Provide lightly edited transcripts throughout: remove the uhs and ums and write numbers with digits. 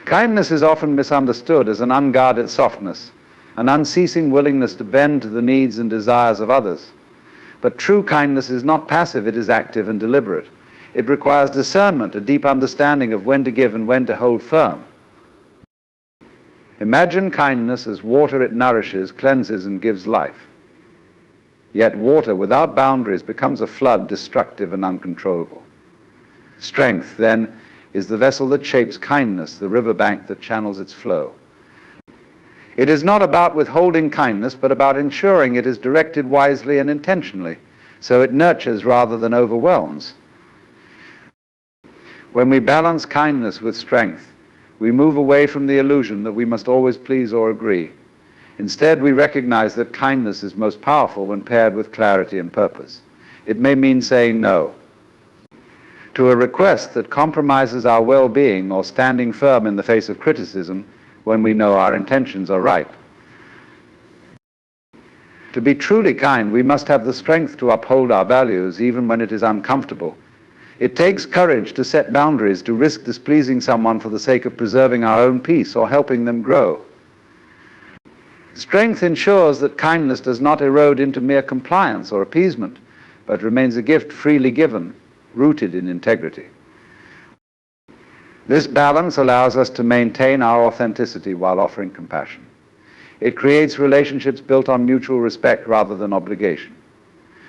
Kindness is often misunderstood as an unguarded softness, an unceasing willingness to bend to the needs and desires of others. But true kindness is not passive, it is active and deliberate. It requires discernment, a deep understanding of when to give and when to hold firm. Imagine kindness as water. It nourishes, cleanses, and gives life. Yet water without boundaries becomes a flood, destructive and uncontrollable. Strength, then, is the vessel that shapes kindness, the riverbank that channels its flow. It is not about withholding kindness, but about ensuring it is directed wisely and intentionally, so it nurtures rather than overwhelms. When we balance kindness with strength, we move away from the illusion that we must always please or agree. Instead, we recognize that kindness is most powerful when paired with clarity and purpose. It may mean saying no to a request that compromises our well-being, or standing firm in the face of criticism when we know our intentions are right. To be truly kind, we must have the strength to uphold our values even when it is uncomfortable. It takes courage to set boundaries, to risk displeasing someone for the sake of preserving our own peace or helping them grow. Strength ensures that kindness does not erode into mere compliance or appeasement, but remains a gift freely given, rooted in integrity. This balance allows us to maintain our authenticity while offering compassion. It creates relationships built on mutual respect rather than obligation.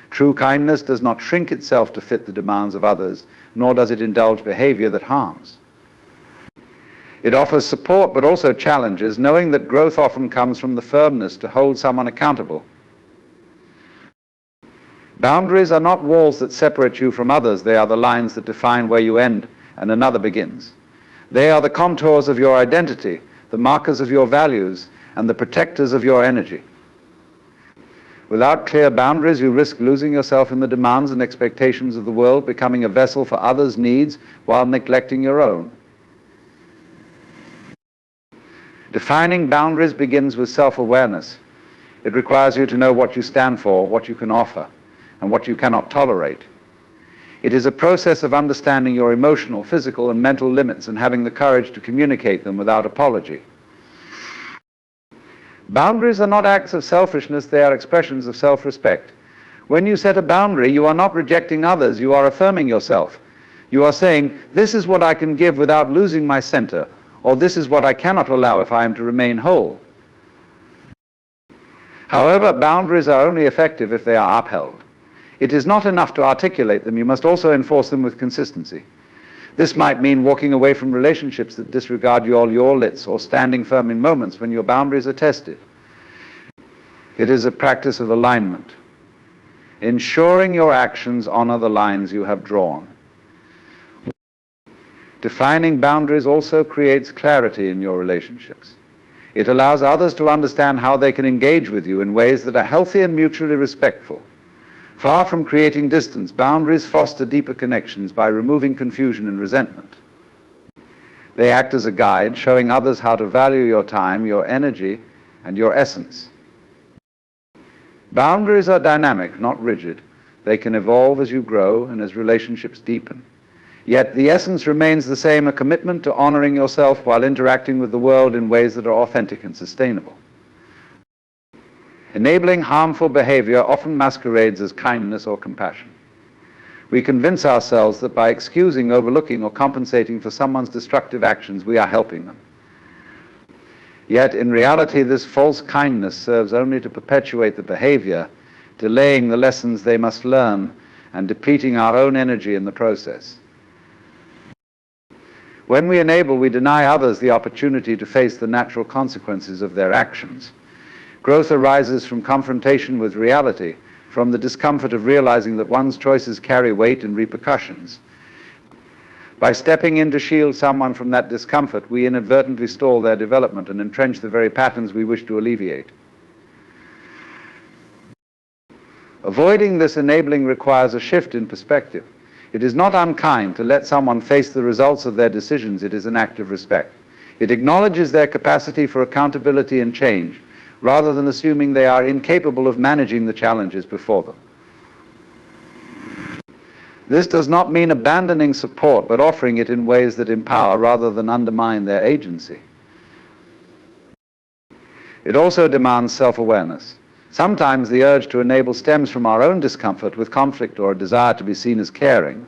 True kindness does not shrink itself to fit the demands of others, nor does it indulge behavior that harms. It offers support but also challenges, knowing that growth often comes from the firmness to hold someone accountable. Boundaries are not walls that separate you from others, they are the lines that define where you end and another begins. They are the contours of your identity, the markers of your values, and the protectors of your energy. Without clear boundaries, you risk losing yourself in the demands and expectations of the world, becoming a vessel for others' needs while neglecting your own. Defining boundaries begins with self-awareness. It requires you to know what you stand for, what you can offer, and what you cannot tolerate. It is a process of understanding your emotional, physical, and mental limits and having the courage to communicate them without apology. Boundaries are not acts of selfishness, they are expressions of self-respect. When you set a boundary, you are not rejecting others, you are affirming yourself. You are saying, this is what I can give without losing my center, or this is what I cannot allow if I am to remain whole. However, boundaries are only effective if they are upheld. It is not enough to articulate them, you must also enforce them with consistency. This might mean walking away from relationships that disregard your limits, or standing firm in moments when your boundaries are tested. It is a practice of alignment, ensuring your actions honor the lines you have drawn. Defining boundaries also creates clarity in your relationships. It allows others to understand how they can engage with you in ways that are healthy and mutually respectful. Far from creating distance, boundaries foster deeper connections by removing confusion and resentment. They act as a guide, showing others how to value your time, your energy, and your essence. Boundaries are dynamic, not rigid. They can evolve as you grow and as relationships deepen. Yet the essence remains the same, a commitment to honoring yourself while interacting with the world in ways that are authentic and sustainable. Enabling harmful behavior often masquerades as kindness or compassion. We convince ourselves that by excusing, overlooking, or compensating for someone's destructive actions, we are helping them. Yet, in reality, this false kindness serves only to perpetuate the behavior, delaying the lessons they must learn and depleting our own energy in the process. When we enable, we deny others the opportunity to face the natural consequences of their actions. Growth arises from confrontation with reality, from the discomfort of realizing that one's choices carry weight and repercussions. By stepping in to shield someone from that discomfort, we inadvertently stall their development and entrench the very patterns we wish to alleviate. Avoiding this enabling requires a shift in perspective. It is not unkind to let someone face the results of their decisions. It is an act of respect. It acknowledges their capacity for accountability and change, rather than assuming they are incapable of managing the challenges before them. This does not mean abandoning support, but offering it in ways that empower rather than undermine their agency. It also demands self-awareness. Sometimes the urge to enable stems from our own discomfort with conflict or a desire to be seen as caring.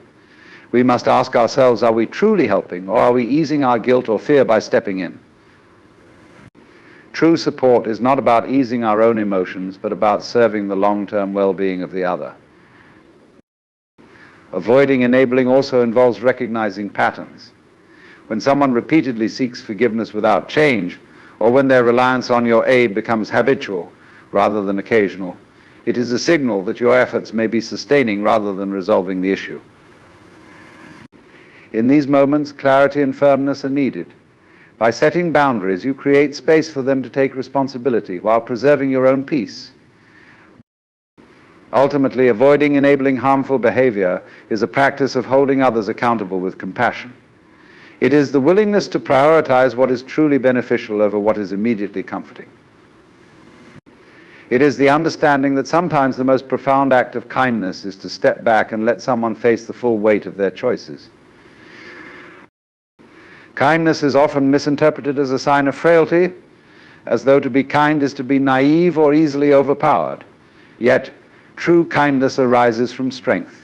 We must ask ourselves, are we truly helping, or are we easing our guilt or fear by stepping in? True support is not about easing our own emotions, but about serving the long-term well-being of the other. Avoiding enabling also involves recognizing patterns. When someone repeatedly seeks forgiveness without change, or when their reliance on your aid becomes habitual rather than occasional, it is a signal that your efforts may be sustaining rather than resolving the issue. In these moments, clarity and firmness are needed. By setting boundaries, you create space for them to take responsibility while preserving your own peace. Ultimately, avoiding enabling harmful behavior is a practice of holding others accountable with compassion. It is the willingness to prioritize what is truly beneficial over what is immediately comforting. It is the understanding that sometimes the most profound act of kindness is to step back and let someone face the full weight of their choices. Kindness is often misinterpreted as a sign of frailty, as though to be kind is to be naive or easily overpowered. Yet, true kindness arises from strength.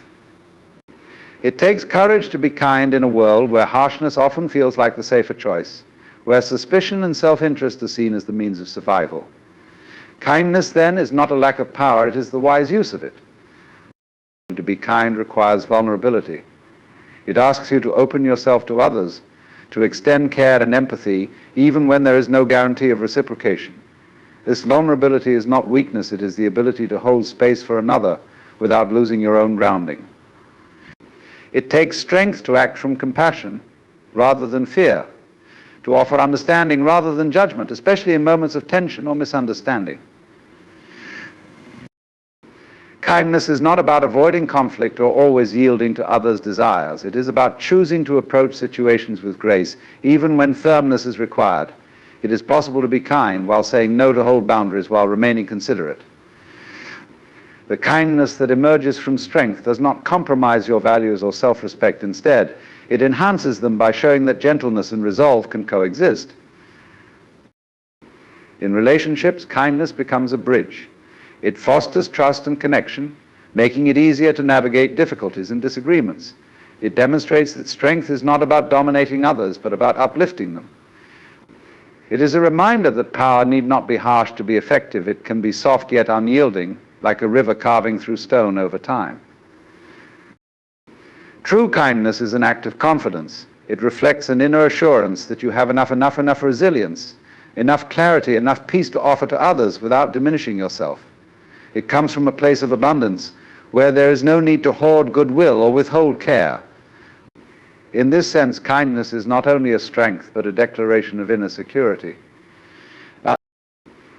It takes courage to be kind in a world where harshness often feels like the safer choice, where suspicion and self-interest are seen as the means of survival. Kindness, then, is not a lack of power, it is the wise use of it. To be kind requires vulnerability. It asks you to open yourself to others, to extend care and empathy, even when there is no guarantee of reciprocation. This vulnerability is not weakness, it is the ability to hold space for another without losing your own grounding. It takes strength to act from compassion rather than fear, to offer understanding rather than judgment, especially in moments of tension or misunderstanding. Kindness is not about avoiding conflict or always yielding to others' desires. It is about choosing to approach situations with grace, even when firmness is required. It is possible to be kind while saying no to hold boundaries while remaining considerate. The kindness that emerges from strength does not compromise your values or self-respect. Instead, it enhances them by showing that gentleness and resolve can coexist. In relationships, kindness becomes a bridge. It fosters trust and connection, making it easier to navigate difficulties and disagreements. It demonstrates that strength is not about dominating others, but about uplifting them. It is a reminder that power need not be harsh to be effective. It can be soft yet unyielding, like a river carving through stone over time. True kindness is an act of confidence. It reflects an inner assurance that you have enough resilience, enough clarity, enough peace to offer to others without diminishing yourself. It comes from a place of abundance where there is no need to hoard goodwill or withhold care. In this sense, kindness is not only a strength, but a declaration of inner security.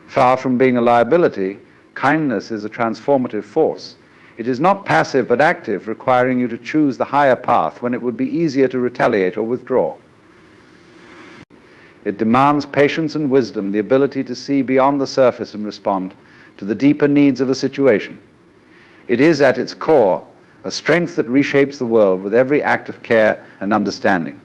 Far from being a liability, kindness is a transformative force. It is not passive but active, requiring you to choose the higher path when it would be easier to retaliate or withdraw. It demands patience and wisdom, the ability to see beyond the surface and respond to the deeper needs of a situation. It is at its core a strength that reshapes the world with every act of care and understanding.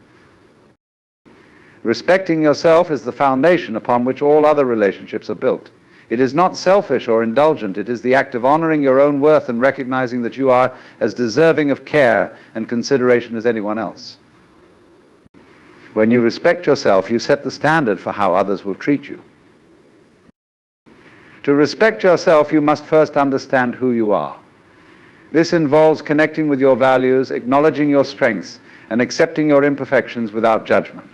Respecting yourself is the foundation upon which all other relationships are built. It is not selfish or indulgent, it is the act of honoring your own worth and recognizing that you are as deserving of care and consideration as anyone else. When you respect yourself, you set the standard for how others will treat you. To respect yourself, you must first understand who you are. This involves connecting with your values, acknowledging your strengths, and accepting your imperfections without judgment.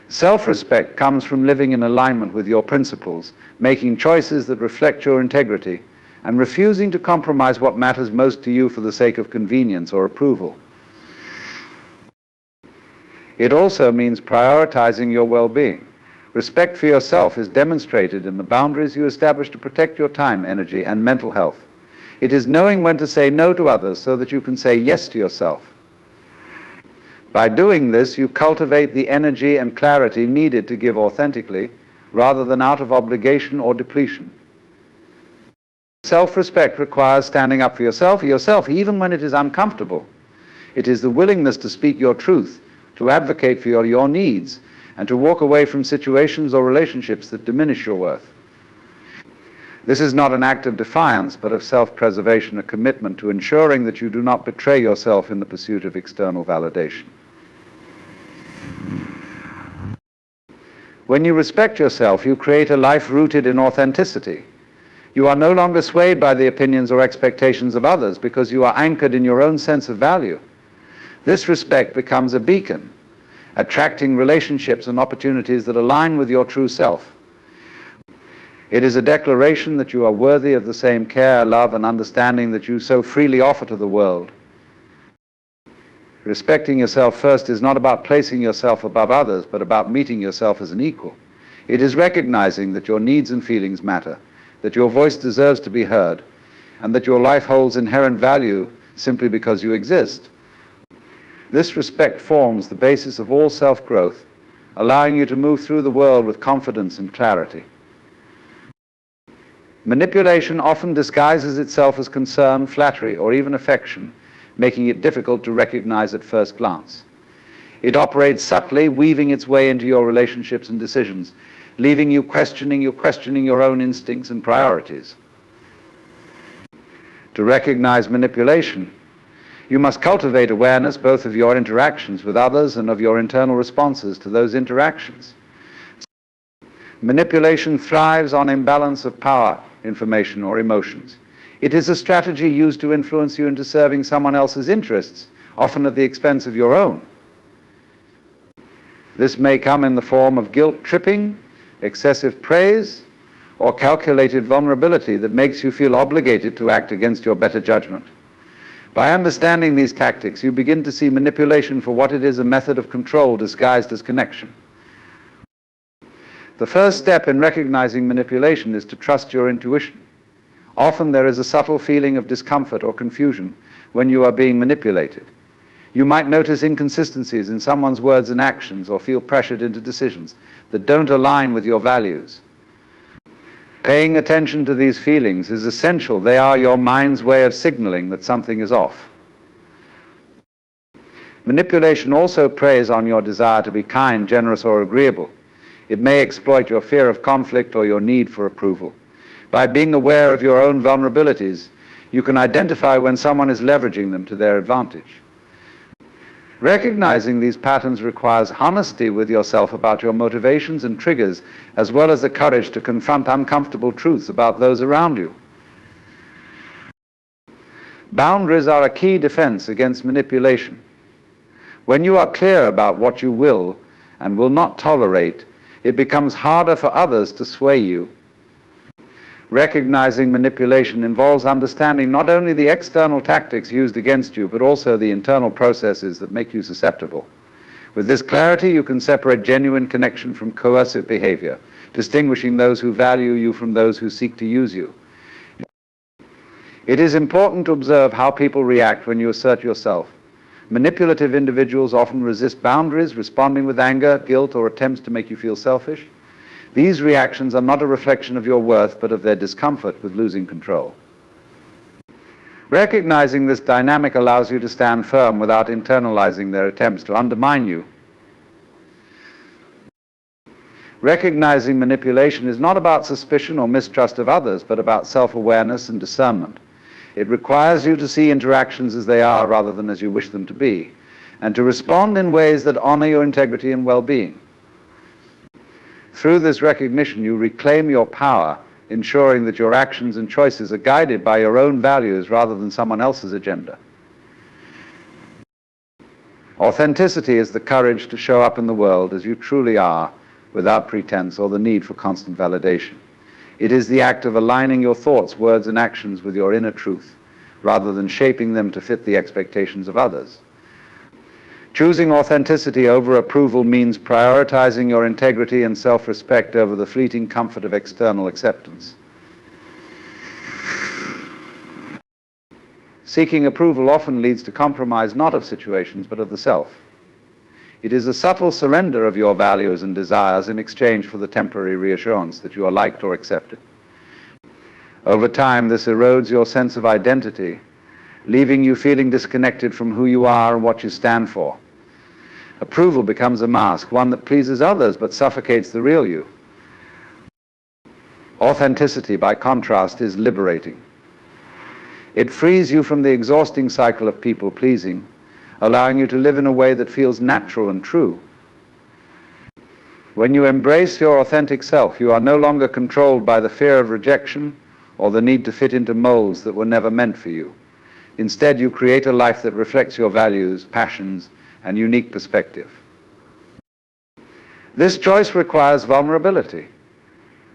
Self-respect comes from living in alignment with your principles, making choices that reflect your integrity, and refusing to compromise what matters most to you for the sake of convenience or approval. It also means prioritizing your well-being. Respect for yourself is demonstrated in the boundaries you establish to protect your time, energy, and mental health. It is knowing when to say no to others so that you can say yes to yourself. By doing this, you cultivate the energy and clarity needed to give authentically, rather than out of obligation or depletion. Self-respect requires standing up for yourself, even when it is uncomfortable. It is the willingness to speak your truth, to advocate for your needs, and to walk away from situations or relationships that diminish your worth. This is not an act of defiance, but of self-preservation, a commitment to ensuring that you do not betray yourself in the pursuit of external validation. When you respect yourself, you create a life rooted in authenticity. You are no longer swayed by the opinions or expectations of others because you are anchored in your own sense of value. This respect becomes a beacon, attracting relationships and opportunities that align with your true self. It is a declaration that you are worthy of the same care, love, and understanding that you so freely offer to the world. Respecting yourself first is not about placing yourself above others, but about meeting yourself as an equal. It is recognizing that your needs and feelings matter, that your voice deserves to be heard, and that your life holds inherent value simply because you exist. This respect forms the basis of all self-growth, allowing you to move through the world with confidence and clarity. Manipulation often disguises itself as concern, flattery, or even affection, making it difficult to recognize at first glance. It operates subtly, weaving its way into your relationships and decisions, leaving you questioning your own instincts and priorities. To recognize manipulation, you must cultivate awareness both of your interactions with others and of your internal responses to those interactions. Manipulation thrives on imbalance of power, information, or emotions. It is a strategy used to influence you into serving someone else's interests, often at the expense of your own. This may come in the form of guilt tripping, excessive praise, or calculated vulnerability that makes you feel obligated to act against your better judgment. By understanding these tactics, you begin to see manipulation for what it is, a method of control disguised as connection. The first step in recognizing manipulation is to trust your intuition. Often there is a subtle feeling of discomfort or confusion when you are being manipulated. You might notice inconsistencies in someone's words and actions, or feel pressured into decisions that don't align with your values. Paying attention to these feelings is essential. They are your mind's way of signaling that something is off. Manipulation also preys on your desire to be kind, generous, or agreeable. It may exploit your fear of conflict or your need for approval. By being aware of your own vulnerabilities, you can identify when someone is leveraging them to their advantage. Recognizing these patterns requires honesty with yourself about your motivations and triggers, as well as the courage to confront uncomfortable truths about those around you. Boundaries are a key defense against manipulation. When you are clear about what you will and will not tolerate, it becomes harder for others to sway you. Recognizing manipulation involves understanding not only the external tactics used against you, but also the internal processes that make you susceptible. With this clarity, you can separate genuine connection from coercive behavior, distinguishing those who value you from those who seek to use you. It is important to observe how people react when you assert yourself. Manipulative individuals often resist boundaries, responding with anger, guilt, or attempts to make you feel selfish. These reactions are not a reflection of your worth, but of their discomfort with losing control. Recognizing this dynamic allows you to stand firm without internalizing their attempts to undermine you. Recognizing manipulation is not about suspicion or mistrust of others, but about self-awareness and discernment. It requires you to see interactions as they are rather than as you wish them to be, and to respond in ways that honor your integrity and well-being. Through this recognition, you reclaim your power, ensuring that your actions and choices are guided by your own values rather than someone else's agenda. Authenticity is the courage to show up in the world as you truly are, without pretense or the need for constant validation. It is the act of aligning your thoughts, words, and actions with your inner truth, rather than shaping them to fit the expectations of others. Choosing authenticity over approval means prioritizing your integrity and self-respect over the fleeting comfort of external acceptance. Seeking approval often leads to compromise not of situations, but of the self. It is a subtle surrender of your values and desires in exchange for the temporary reassurance that you are liked or accepted. Over time, this erodes your sense of identity, leaving you feeling disconnected from who you are and what you stand for. Approval becomes a mask, one that pleases others but suffocates the real you. Authenticity, by contrast, is liberating. It frees you from the exhausting cycle of people-pleasing, allowing you to live in a way that feels natural and true. When you embrace your authentic self, you are no longer controlled by the fear of rejection or the need to fit into molds that were never meant for you. Instead, you create a life that reflects your values, passions, and unique perspective. This choice requires vulnerability.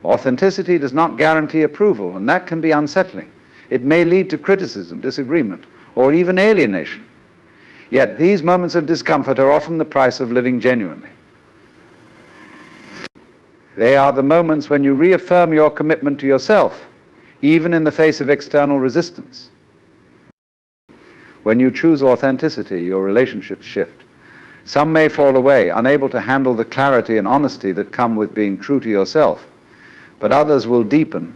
Authenticity does not guarantee approval, and that can be unsettling. It may lead to criticism, disagreement, or even alienation. Yet these moments of discomfort are often the price of living genuinely. They are the moments when you reaffirm your commitment to yourself, even in the face of external resistance. When you choose authenticity, your relationships shift. Some may fall away, unable to handle the clarity and honesty that come with being true to yourself, but others will deepen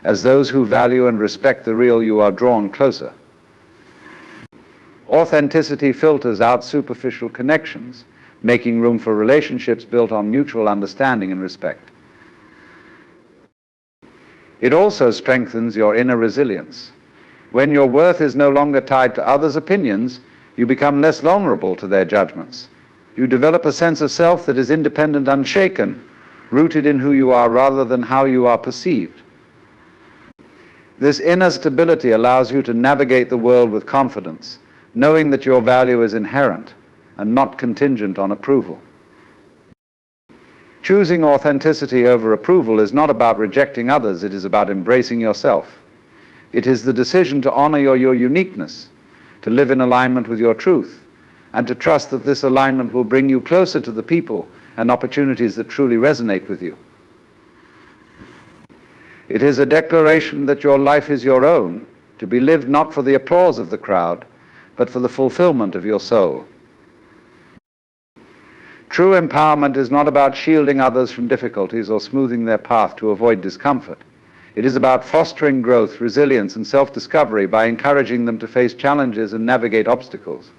as those who value and respect the real you are drawn closer. Authenticity filters out superficial connections, making room for relationships built on mutual understanding and respect. It also strengthens your inner resilience. When your worth is no longer tied to others' opinions, you become less vulnerable to their judgments. You develop a sense of self that is independent, unshaken, rooted in who you are rather than how you are perceived. This inner stability allows you to navigate the world with confidence, knowing that your value is inherent and not contingent on approval. Choosing authenticity over approval is not about rejecting others, it is about embracing yourself. It is the decision to honor your uniqueness, to live in alignment with your truth, and to trust that this alignment will bring you closer to the people and opportunities that truly resonate with you. It is a declaration that your life is your own, to be lived not for the applause of the crowd, but for the fulfillment of your soul. True empowerment is not about shielding others from difficulties or smoothing their path to avoid discomfort. It is about fostering growth, resilience, and self-discovery by encouraging them to face challenges and navigate obstacles.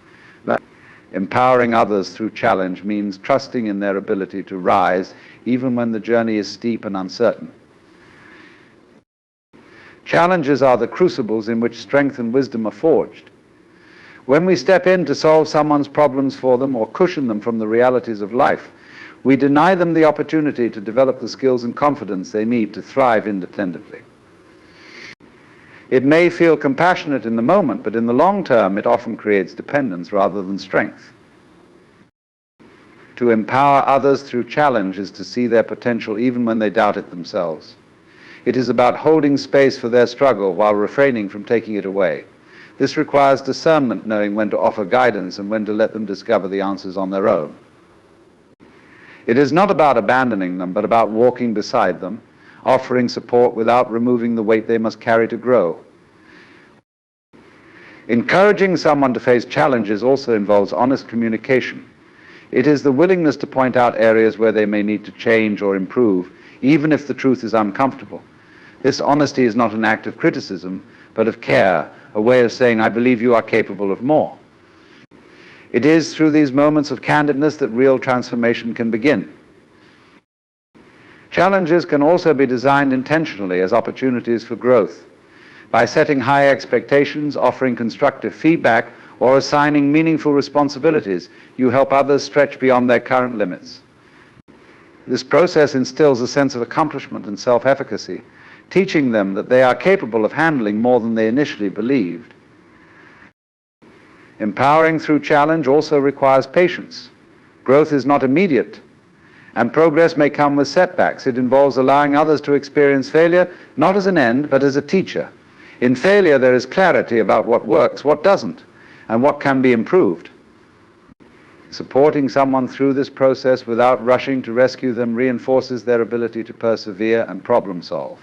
Empowering others through challenge means trusting in their ability to rise, even when the journey is steep and uncertain. Challenges are the crucibles in which strength and wisdom are forged. When we step in to solve someone's problems for them or cushion them from the realities of life, we deny them the opportunity to develop the skills and confidence they need to thrive independently. It may feel compassionate in the moment, but in the long term it often creates dependence rather than strength. To empower others through challenge is to see their potential even when they doubt it themselves. It is about holding space for their struggle while refraining from taking it away. This requires discernment, knowing when to offer guidance and when to let them discover the answers on their own. It is not about abandoning them, but about walking beside them, offering support without removing the weight they must carry to grow. Encouraging someone to face challenges also involves honest communication. It is the willingness to point out areas where they may need to change or improve, even if the truth is uncomfortable. This honesty is not an act of criticism, but of care, a way of saying, I believe you are capable of more. It is through these moments of candidness that real transformation can begin. Challenges can also be designed intentionally as opportunities for growth. By setting high expectations, offering constructive feedback, or assigning meaningful responsibilities, you help others stretch beyond their current limits. This process instills a sense of accomplishment and self-efficacy, teaching them that they are capable of handling more than they initially believed. Empowering through challenge also requires patience. Growth is not immediate, and progress may come with setbacks. It involves allowing others to experience failure, not as an end, but as a teacher. In failure, there is clarity about what works, what doesn't, and what can be improved. Supporting someone through this process without rushing to rescue them reinforces their ability to persevere and problem solve.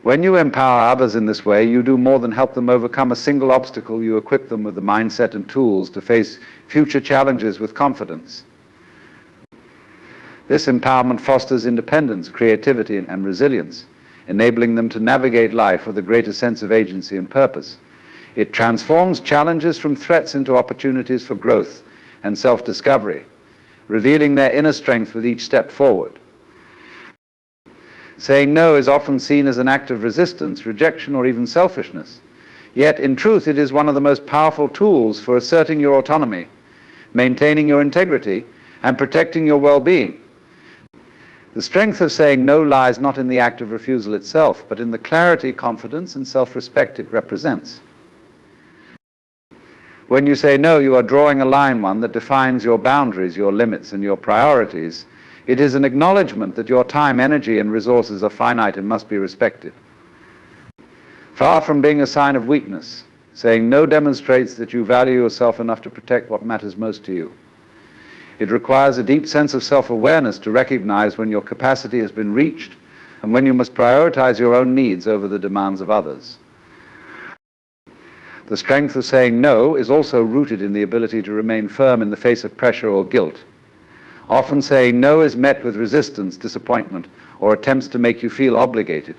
When you empower others in this way, you do more than help them overcome a single obstacle. You equip them with the mindset and tools to face future challenges with confidence. This empowerment fosters independence, creativity, and resilience, enabling them to navigate life with a greater sense of agency and purpose. It transforms challenges from threats into opportunities for growth and self-discovery, revealing their inner strength with each step forward. Saying no is often seen as an act of resistance, rejection, or even selfishness. Yet, in truth, it is one of the most powerful tools for asserting your autonomy, maintaining your integrity, and protecting your well-being. The strength of saying no lies not in the act of refusal itself, but in the clarity, confidence, and self-respect it represents. When you say no, you are drawing a line, one that defines your boundaries, your limits, and your priorities. It is an acknowledgement that your time, energy, and resources are finite and must be respected. Far from being a sign of weakness, saying no demonstrates that you value yourself enough to protect what matters most to you. It requires a deep sense of self-awareness to recognize when your capacity has been reached and when you must prioritize your own needs over the demands of others. The strength of saying no is also rooted in the ability to remain firm in the face of pressure or guilt. Often saying no is met with resistance, disappointment, or attempts to make you feel obligated.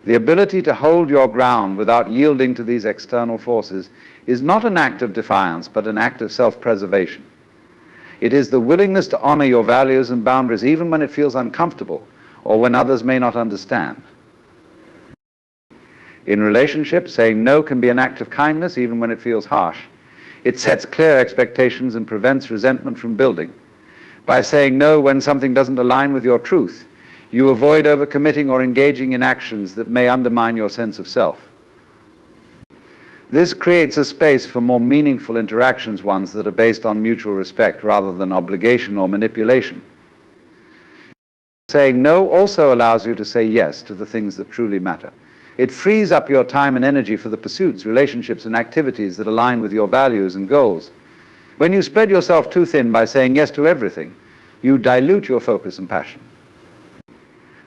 The ability to hold your ground without yielding to these external forces is not an act of defiance, but an act of self-preservation. It is the willingness to honor your values and boundaries even when it feels uncomfortable or when others may not understand. In relationships, saying no can be an act of kindness even when it feels harsh. It sets clear expectations and prevents resentment from building. By saying no when something doesn't align with your truth, you avoid overcommitting or engaging in actions that may undermine your sense of self. This creates a space for more meaningful interactions, ones that are based on mutual respect rather than obligation or manipulation. Saying no also allows you to say yes to the things that truly matter. It frees up your time and energy for the pursuits, relationships, and activities that align with your values and goals. When you spread yourself too thin by saying yes to everything, you dilute your focus and passion.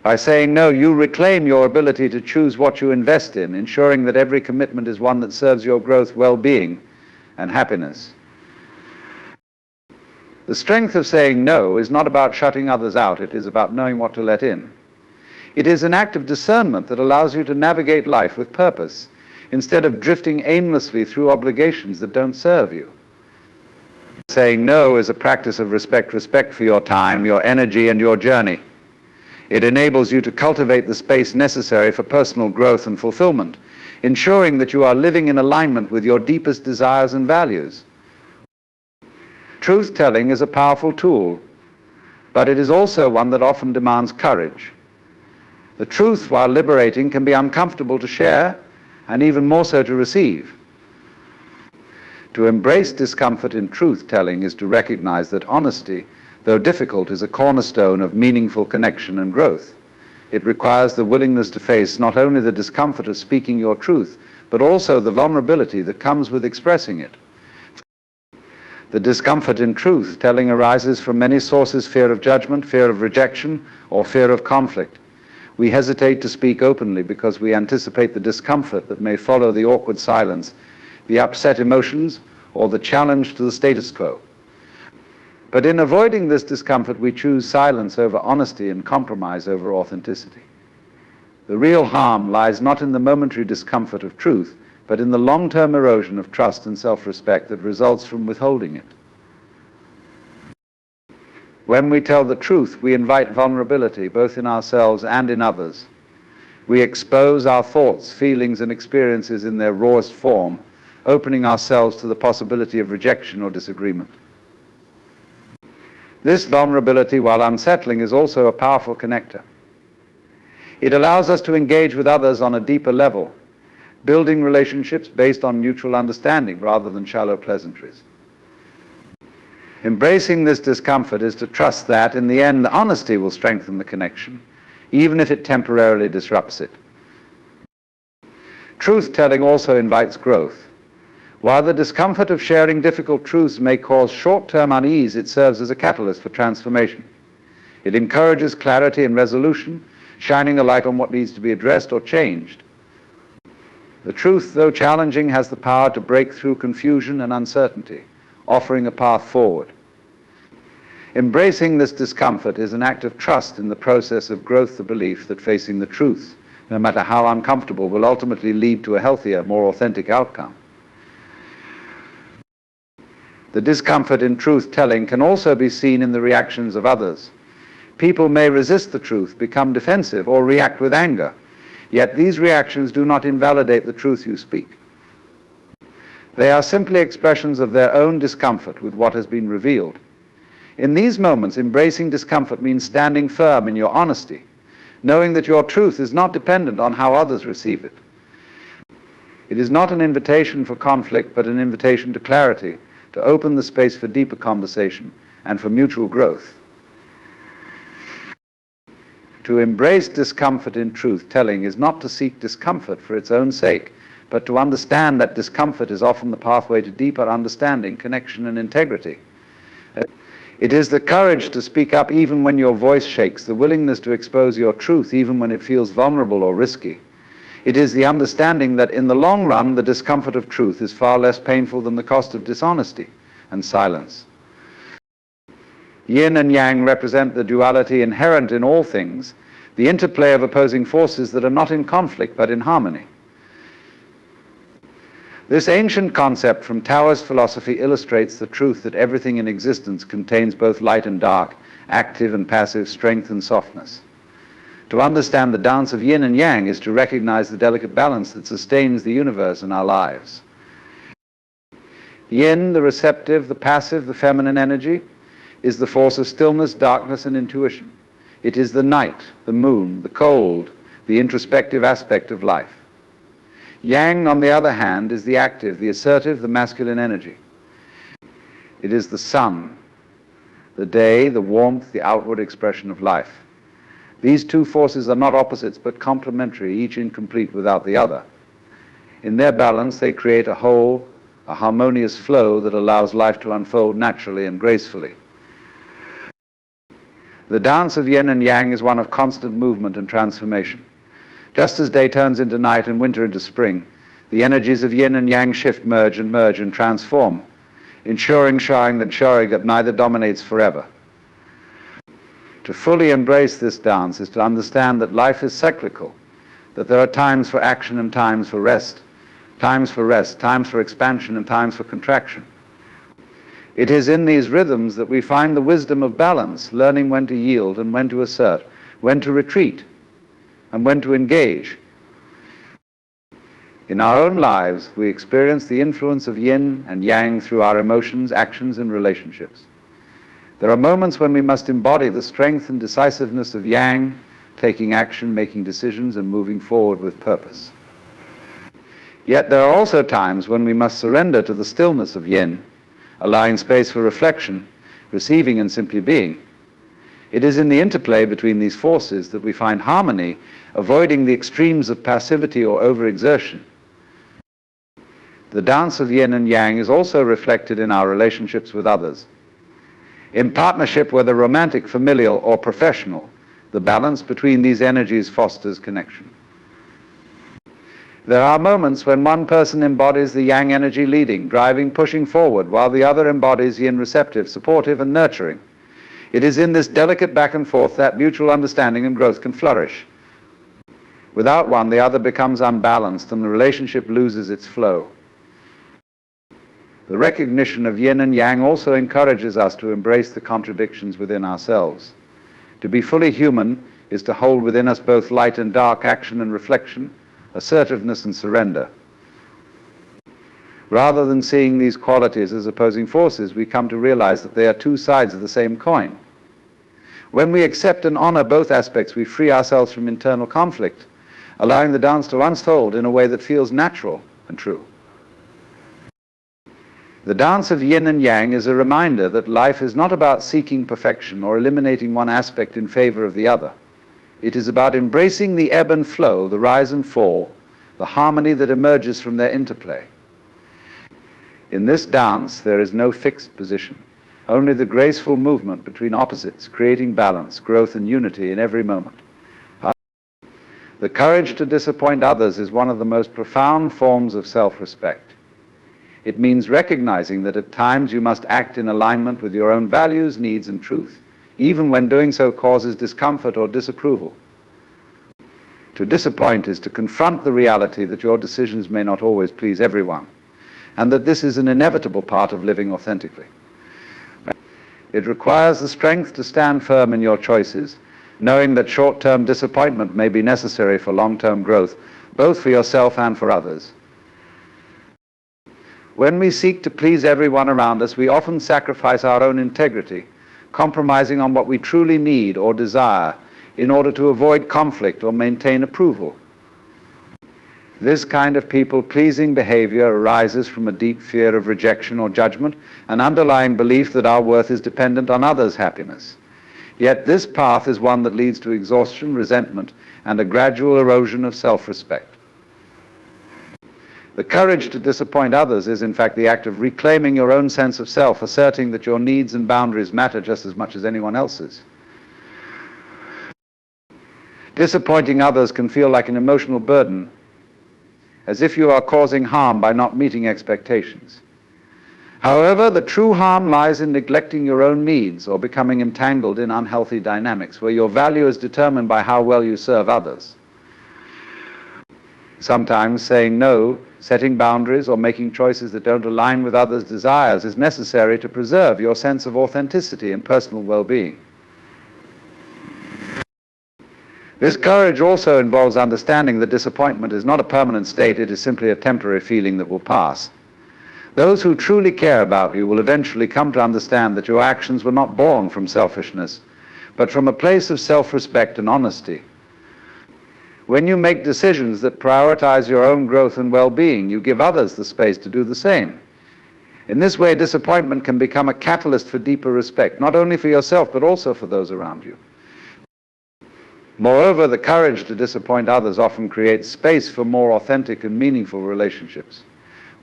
By saying no, you reclaim your ability to choose what you invest in, ensuring that every commitment is one that serves your growth, well-being, and happiness. The strength of saying no is not about shutting others out, it is about knowing what to let in. It is an act of discernment that allows you to navigate life with purpose, instead of drifting aimlessly through obligations that don't serve you. Saying no is a practice of respect for your time, your energy, and your journey. It enables you to cultivate the space necessary for personal growth and fulfillment, ensuring that you are living in alignment with your deepest desires and values. Truth-telling is a powerful tool, but it is also one that often demands courage. The truth, while liberating, can be uncomfortable to share, and even more so to receive. To embrace discomfort in truth-telling is to recognize that honesty, though difficult, is a cornerstone of meaningful connection and growth. It requires the willingness to face not only the discomfort of speaking your truth, but also the vulnerability that comes with expressing it. The discomfort in truth-telling arises from many sources: fear of judgment, fear of rejection, or fear of conflict. We hesitate to speak openly because we anticipate the discomfort that may follow the awkward silence, the upset emotions, or the challenge to the status quo. But in avoiding this discomfort, we choose silence over honesty and compromise over authenticity. The real harm lies not in the momentary discomfort of truth, but in the long-term erosion of trust and self-respect that results from withholding it. When we tell the truth, we invite vulnerability, both in ourselves and in others. We expose our thoughts, feelings, and experiences in their rawest form, opening ourselves to the possibility of rejection or disagreement. This vulnerability, while unsettling, is also a powerful connector. It allows us to engage with others on a deeper level, building relationships based on mutual understanding rather than shallow pleasantries. Embracing this discomfort is to trust that, in the end, honesty will strengthen the connection, even if it temporarily disrupts it. Truth-telling also invites growth. While the discomfort of sharing difficult truths may cause short-term unease, it serves as a catalyst for transformation. It encourages clarity and resolution, shining a light on what needs to be addressed or changed. The truth, though challenging, has the power to break through confusion and uncertainty, offering a path forward. Embracing this discomfort is an act of trust in the process of growth, the belief that facing the truth, no matter how uncomfortable, will ultimately lead to a healthier, more authentic outcome. The discomfort in truth-telling can also be seen in the reactions of others. People may resist the truth, become defensive, or react with anger. Yet these reactions do not invalidate the truth you speak. They are simply expressions of their own discomfort with what has been revealed. In these moments, embracing discomfort means standing firm in your honesty, knowing that your truth is not dependent on how others receive it. It is not an invitation for conflict, but an invitation to clarity, to open the space for deeper conversation and for mutual growth. To embrace discomfort in truth-telling is not to seek discomfort for its own sake, but to understand that discomfort is often the pathway to deeper understanding, connection, and integrity. It is the courage to speak up even when your voice shakes, the willingness to expose your truth even when it feels vulnerable or risky. It is the understanding that in the long run, the discomfort of truth is far less painful than the cost of dishonesty and silence. Yin and yang represent the duality inherent in all things, the interplay of opposing forces that are not in conflict but in harmony. This ancient concept from Taoist philosophy illustrates the truth that everything in existence contains both light and dark, active and passive, strength and softness. To understand the dance of yin and yang is to recognize the delicate balance that sustains the universe and our lives. Yin, the receptive, the passive, the feminine energy, is the force of stillness, darkness, and intuition. It is the night, the moon, the cold, the introspective aspect of life. Yang, on the other hand, is the active, the assertive, the masculine energy. It is the sun, the day, the warmth, the outward expression of life. These two forces are not opposites but complementary, each incomplete without the other. In their balance, they create a whole, a harmonious flow that allows life to unfold naturally and gracefully. The dance of yin and yang is one of constant movement and transformation. Just as day turns into night and winter into spring, the energies of yin and yang shift, merge and transform, ensuring that neither dominates forever. To fully embrace this dance is to understand that life is cyclical, that there are times for action and times for rest, times for expansion and times for contraction. It is in these rhythms that we find the wisdom of balance, learning when to yield and when to assert, when to retreat, and when to engage. In our own lives, we experience the influence of yin and yang through our emotions, actions, and relationships. There are moments when we must embody the strength and decisiveness of yang, taking action, making decisions, and moving forward with purpose. Yet there are also times when we must surrender to the stillness of yin, allowing space for reflection, receiving, and simply being. It is in the interplay between these forces that we find harmony, avoiding the extremes of passivity or overexertion. The dance of yin and yang is also reflected in our relationships with others. In partnership, whether romantic, familial, or professional, the balance between these energies fosters connection. There are moments when one person embodies the yang energy, leading, driving, pushing forward, while the other embodies yin, receptive, supportive, and nurturing. It is in this delicate back and forth that mutual understanding and growth can flourish. Without one, the other becomes unbalanced and the relationship loses its flow. The recognition of yin and yang also encourages us to embrace the contradictions within ourselves. To be fully human is to hold within us both light and dark, action and reflection, assertiveness and surrender. Rather than seeing these qualities as opposing forces, we come to realize that they are two sides of the same coin. When we accept and honor both aspects, we free ourselves from internal conflict, allowing the dance to unfold in a way that feels natural and true. The dance of yin and yang is a reminder that life is not about seeking perfection or eliminating one aspect in favor of the other. It is about embracing the ebb and flow, the rise and fall, the harmony that emerges from their interplay. In this dance, there is no fixed position, only the graceful movement between opposites, creating balance, growth, and unity in every moment. The courage to disappoint others is one of the most profound forms of self-respect. It means recognizing that at times you must act in alignment with your own values, needs, and truth, even when doing so causes discomfort or disapproval. To disappoint is to confront the reality that your decisions may not always please everyone, and that this is an inevitable part of living authentically. It requires the strength to stand firm in your choices, knowing that short-term disappointment may be necessary for long-term growth, both for yourself and for others. When we seek to please everyone around us, we often sacrifice our own integrity, compromising on what we truly need or desire in order to avoid conflict or maintain approval. This kind of people-pleasing behavior arises from a deep fear of rejection or judgment, an underlying belief that our worth is dependent on others' happiness. Yet this path is one that leads to exhaustion, resentment, and a gradual erosion of self-respect. The courage to disappoint others is, in fact, the act of reclaiming your own sense of self, asserting that your needs and boundaries matter just as much as anyone else's. Disappointing others can feel like an emotional burden, as if you are causing harm by not meeting expectations. However, the true harm lies in neglecting your own needs or becoming entangled in unhealthy dynamics, where your value is determined by how well you serve others. Sometimes saying no, setting boundaries, or making choices that don't align with others' desires is necessary to preserve your sense of authenticity and personal well-being. This courage also involves understanding that disappointment is not a permanent state, it is simply a temporary feeling that will pass. Those who truly care about you will eventually come to understand that your actions were not born from selfishness, but from a place of self-respect and honesty. When you make decisions that prioritize your own growth and well-being, you give others the space to do the same. In this way, disappointment can become a catalyst for deeper respect, not only for yourself, but also for those around you. Moreover, the courage to disappoint others often creates space for more authentic and meaningful relationships.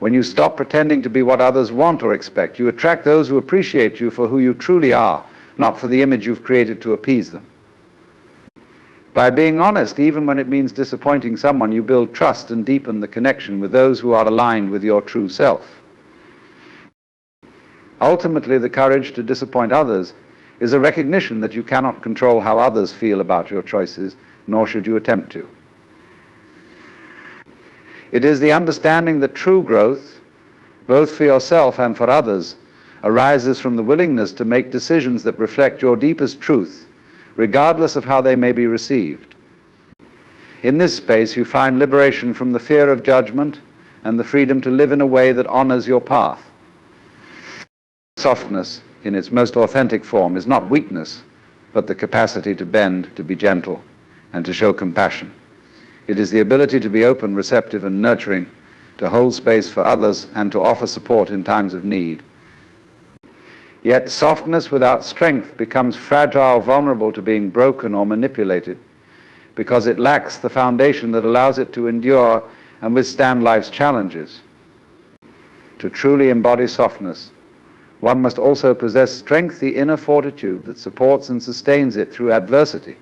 When you stop pretending to be what others want or expect, you attract those who appreciate you for who you truly are, not for the image you've created to appease them. By being honest, even when it means disappointing someone, you build trust and deepen the connection with those who are aligned with your true self. Ultimately, the courage to disappoint others is a recognition that you cannot control how others feel about your choices, nor should you attempt to. It is the understanding that true growth, both for yourself and for others, arises from the willingness to make decisions that reflect your deepest truth, regardless of how they may be received. In this space, you find liberation from the fear of judgment and the freedom to live in a way that honors your path. Softness, in its most authentic form, is not weakness, but the capacity to bend, to be gentle, and to show compassion. It is the ability to be open, receptive, and nurturing, to hold space for others, and to offer support in times of need. Yet softness without strength becomes fragile, vulnerable to being broken or manipulated, because it lacks the foundation that allows it to endure and withstand life's challenges. To truly embody softness, one must also possess strength, the inner fortitude that supports and sustains it through adversity.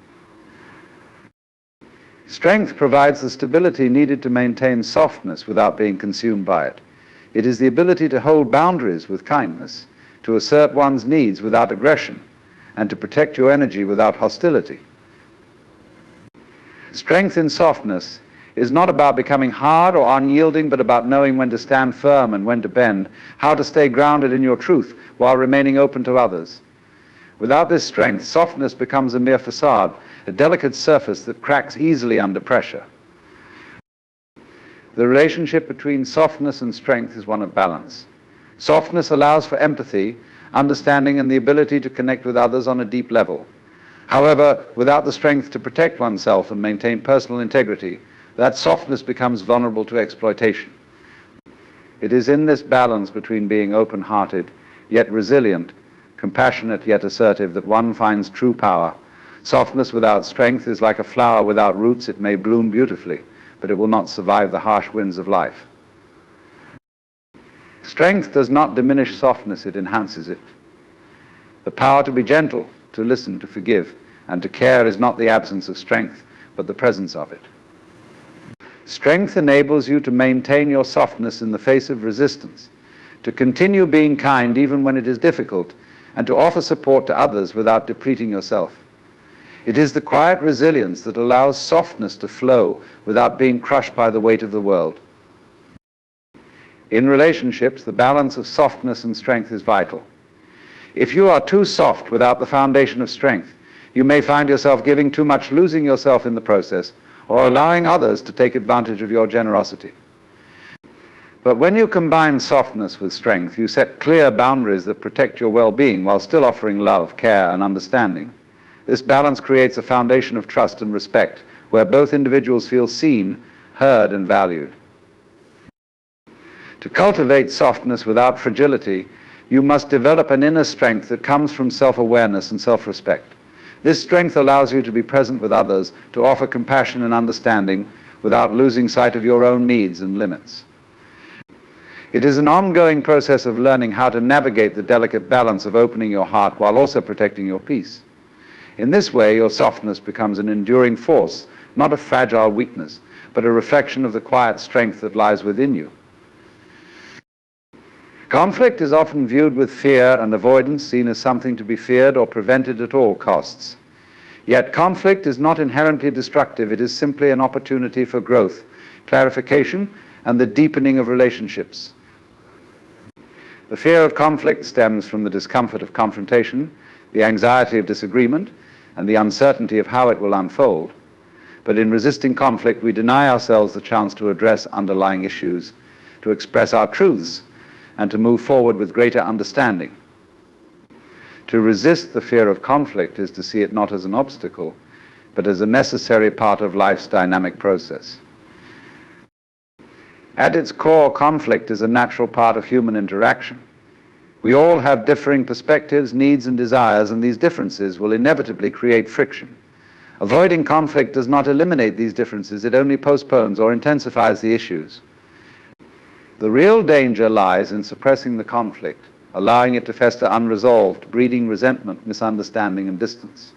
Strength provides the stability needed to maintain softness without being consumed by it. It is the ability to hold boundaries with kindness, to assert one's needs without aggression, and to protect your energy without hostility. Strength in softness is not about becoming hard or unyielding, but about knowing when to stand firm and when to bend, how to stay grounded in your truth while remaining open to others. Without this strength, softness becomes a mere facade, a delicate surface that cracks easily under pressure. The relationship between softness and strength is one of balance. Softness allows for empathy, understanding, and the ability to connect with others on a deep level. However, without the strength to protect oneself and maintain personal integrity, that softness becomes vulnerable to exploitation. It is in this balance between being open-hearted, yet resilient, compassionate yet assertive, that one finds true power. Softness without strength is like a flower without roots. It may bloom beautifully, but it will not survive the harsh winds of life. Strength does not diminish softness, it enhances it. The power to be gentle, to listen, to forgive, and to care is not the absence of strength, but the presence of it. Strength enables you to maintain your softness in the face of resistance, to continue being kind even when it is difficult, and to offer support to others without depleting yourself. It is the quiet resilience that allows softness to flow without being crushed by the weight of the world. In relationships, the balance of softness and strength is vital. If you are too soft without the foundation of strength, you may find yourself giving too much, losing yourself in the process, or allowing others to take advantage of your generosity. But when you combine softness with strength, you set clear boundaries that protect your well-being while still offering love, care, and understanding. This balance creates a foundation of trust and respect, where both individuals feel seen, heard, and valued. To cultivate softness without fragility, you must develop an inner strength that comes from self-awareness and self-respect. This strength allows you to be present with others, to offer compassion and understanding without losing sight of your own needs and limits. It is an ongoing process of learning how to navigate the delicate balance of opening your heart while also protecting your peace. In this way, your softness becomes an enduring force, not a fragile weakness, but a reflection of the quiet strength that lies within you. Conflict is often viewed with fear and avoidance, seen as something to be feared or prevented at all costs. Yet conflict is not inherently destructive. It is simply an opportunity for growth, clarification, and the deepening of relationships. The fear of conflict stems from the discomfort of confrontation, the anxiety of disagreement, and the uncertainty of how it will unfold. But in resisting conflict, we deny ourselves the chance to address underlying issues, to express our truths, and to move forward with greater understanding. To resist the fear of conflict is to see it not as an obstacle, but as a necessary part of life's dynamic process. At its core, conflict is a natural part of human interaction. We all have differing perspectives, needs, and desires, and these differences will inevitably create friction. Avoiding conflict does not eliminate these differences, it only postpones or intensifies the issues. The real danger lies in suppressing the conflict, allowing it to fester unresolved, breeding resentment, misunderstanding, and distance.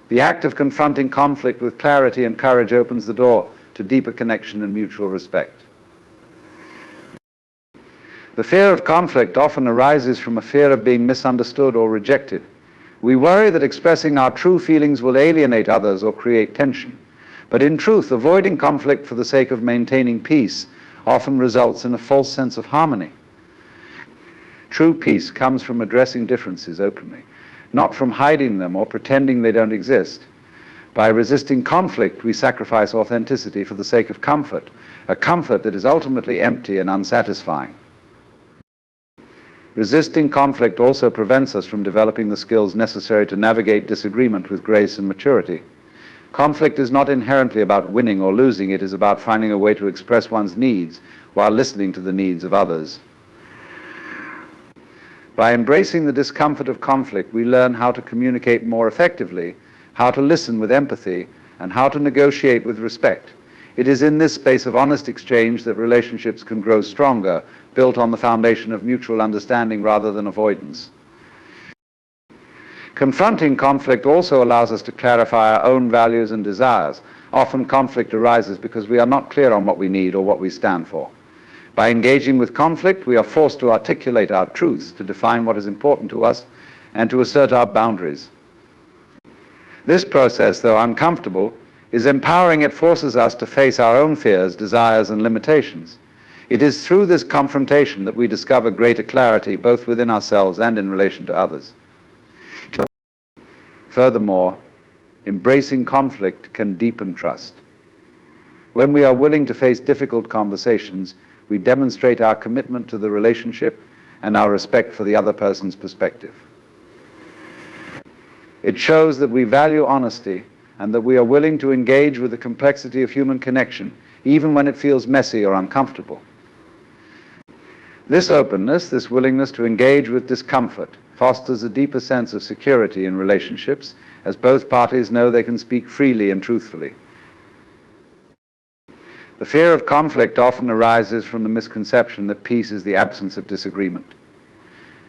The act of confronting conflict with clarity and courage opens the door to deeper connection and mutual respect. The fear of conflict often arises from a fear of being misunderstood or rejected. We worry that expressing our true feelings will alienate others or create tension. But in truth, avoiding conflict for the sake of maintaining peace often results in a false sense of harmony. True peace comes from addressing differences openly, not from hiding them or pretending they don't exist. By resisting conflict, we sacrifice authenticity for the sake of comfort, a comfort that is ultimately empty and unsatisfying. Resisting conflict also prevents us from developing the skills necessary to navigate disagreement with grace and maturity. Conflict is not inherently about winning or losing, it is about finding a way to express one's needs while listening to the needs of others. By embracing the discomfort of conflict, we learn how to communicate more effectively, how to listen with empathy, and how to negotiate with respect. It is in this space of honest exchange that relationships can grow stronger, built on the foundation of mutual understanding rather than avoidance. Confronting conflict also allows us to clarify our own values and desires. Often conflict arises because we are not clear on what we need or what we stand for. By engaging with conflict, we are forced to articulate our truths, to define what is important to us, and to assert our boundaries. This process, though uncomfortable, is empowering. It forces us to face our own fears, desires, and limitations. It is through this confrontation that we discover greater clarity, both within ourselves and in relation to others. Furthermore, embracing conflict can deepen trust. When we are willing to face difficult conversations, we demonstrate our commitment to the relationship and our respect for the other person's perspective. It shows that we value honesty and that we are willing to engage with the complexity of human connection, even when it feels messy or uncomfortable. This openness, this willingness to engage with discomfort, fosters a deeper sense of security in relationships, as both parties know they can speak freely and truthfully. The fear of conflict often arises from the misconception that peace is the absence of disagreement.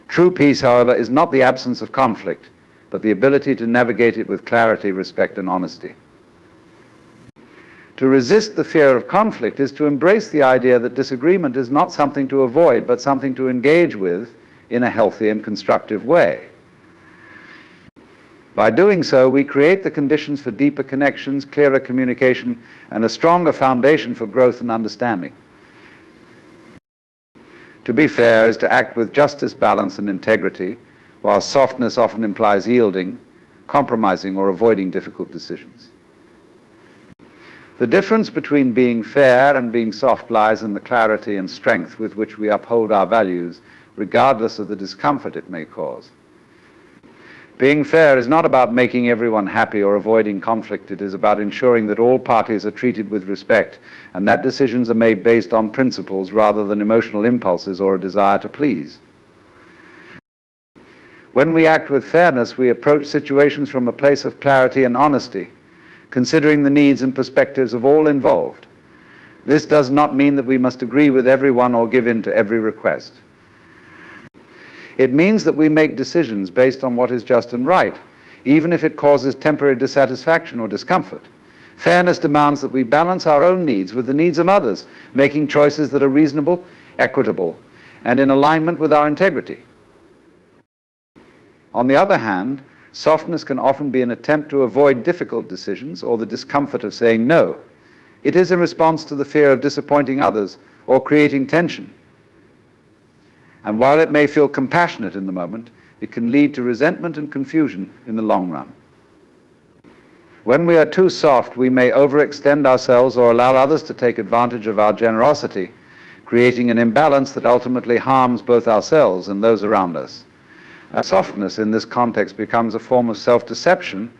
True peace, however, is not the absence of conflict, but the ability to navigate it with clarity, respect, and honesty. To resist the fear of conflict is to embrace the idea that disagreement is not something to avoid, but something to engage with in a healthy and constructive way. By doing so, we create the conditions for deeper connections, clearer communication, and a stronger foundation for growth and understanding. To be fair is to act with justice, balance, and integrity, while softness often implies yielding, compromising, or avoiding difficult decisions. The difference between being fair and being soft lies in the clarity and strength with which we uphold our values, regardless of the discomfort it may cause. Being fair is not about making everyone happy or avoiding conflict. It is about ensuring that all parties are treated with respect and that decisions are made based on principles rather than emotional impulses or a desire to please. When we act with fairness, we approach situations from a place of clarity and honesty, considering the needs and perspectives of all involved. This does not mean that we must agree with everyone or give in to every request. It means that we make decisions based on what is just and right, even if it causes temporary dissatisfaction or discomfort. Fairness demands that we balance our own needs with the needs of others, making choices that are reasonable, equitable, and in alignment with our integrity. On the other hand, softness can often be an attempt to avoid difficult decisions or the discomfort of saying no. It is in response to the fear of disappointing others or creating tension. And while it may feel compassionate in the moment, it can lead to resentment and confusion in the long run. When we are too soft, we may overextend ourselves or allow others to take advantage of our generosity, creating an imbalance that ultimately harms both ourselves and those around us. Softness in this context becomes a form of self-deception,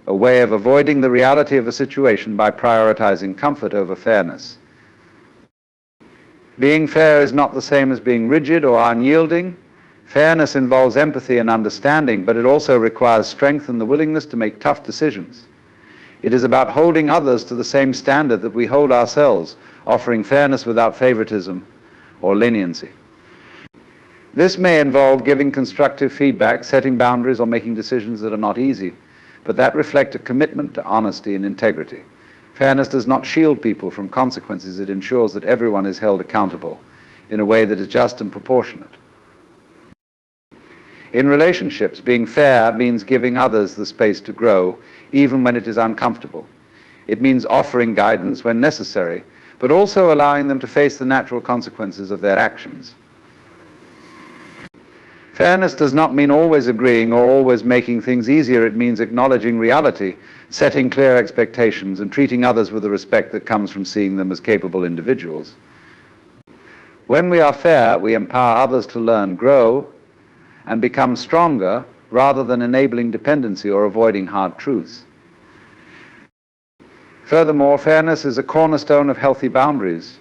a way of avoiding the reality of a situation by prioritizing comfort over fairness. Being fair is not the same as being rigid or unyielding. Fairness involves empathy and understanding, but it also requires strength and the willingness to make tough decisions. It is about holding others to the same standard that we hold ourselves, offering fairness without favoritism or leniency. This may involve giving constructive feedback, setting boundaries, or making decisions that are not easy, but that reflect a commitment to honesty and integrity. Fairness does not shield people from consequences. It ensures that everyone is held accountable in a way that is just and proportionate. In relationships, being fair means giving others the space to grow, even when it is uncomfortable. It means offering guidance when necessary, but also allowing them to face the natural consequences of their actions. Fairness does not mean always agreeing or always making things easier. It means acknowledging reality, setting clear expectations, and treating others with the respect that comes from seeing them as capable individuals. When we are fair, we empower others to learn, grow, and become stronger rather than enabling dependency or avoiding hard truths. Furthermore, fairness is a cornerstone of healthy boundaries.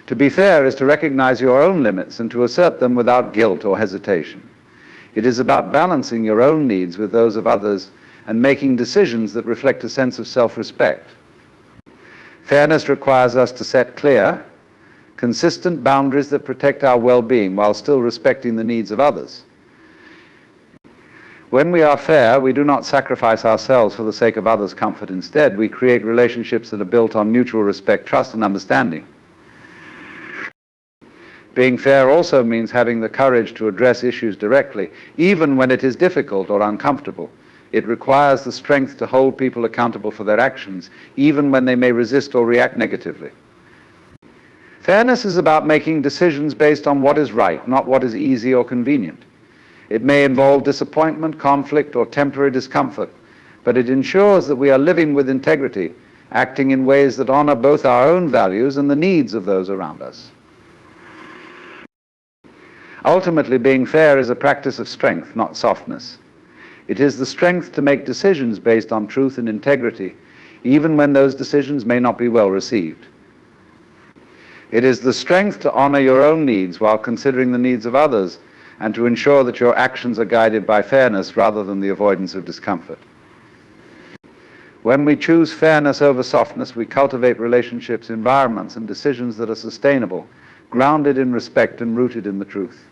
To be fair is to recognize your own limits and to assert them without guilt or hesitation. It is about balancing your own needs with those of others and making decisions that reflect a sense of self-respect. Fairness requires us to set clear, consistent boundaries that protect our well-being while still respecting the needs of others. When we are fair, we do not sacrifice ourselves for the sake of others' comfort. Instead, we create relationships that are built on mutual respect, trust, and understanding. Being fair also means having the courage to address issues directly, even when it is difficult or uncomfortable. It requires the strength to hold people accountable for their actions, even when they may resist or react negatively. Fairness is about making decisions based on what is right, not what is easy or convenient. It may involve disappointment, conflict, or temporary discomfort, but it ensures that we are living with integrity, acting in ways that honor both our own values and the needs of those around us. Ultimately, being fair is a practice of strength, not softness. It is the strength to make decisions based on truth and integrity, even when those decisions may not be well received. It is the strength to honor your own needs while considering the needs of others, and to ensure that your actions are guided by fairness rather than the avoidance of discomfort. When we choose fairness over softness, we cultivate relationships, environments, and decisions that are sustainable, grounded in respect and rooted in the truth.